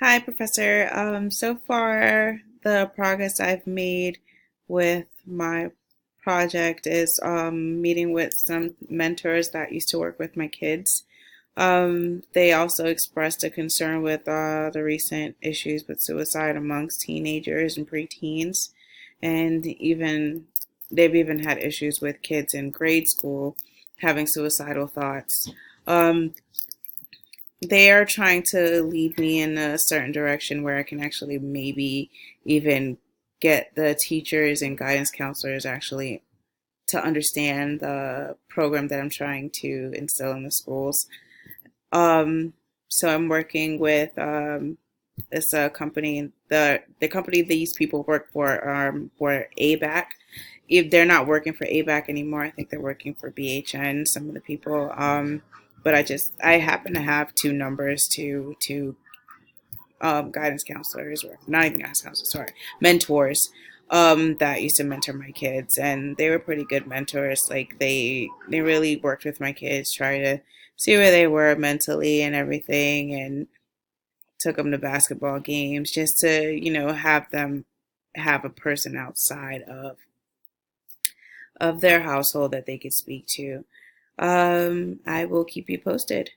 Hi, Professor. So far, the progress I've made with my project is meeting with some mentors that used to work with my kids. They also expressed a concern with the recent issues with suicide amongst teenagers and preteens, and they've even had issues with kids in grade school having suicidal thoughts. Um, they are trying to lead me in a certain direction where I can actually maybe even get the teachers and guidance counselors actually to understand the program that I'm trying to instill in the schools. Um, so I'm working with it's a company. The company these people work for ABAC. If they're not working for ABAC anymore, I think they're working for BHN. Some of the people. But I happen to have two numbers to guidance counselors, or not even guidance counselors, sorry, mentors, that used to mentor my kids, and they were pretty good mentors. Like they really worked with my kids, try to see where they were mentally and everything, and took them to basketball games just to have them have a person outside of their household that they could speak to. I will keep you posted.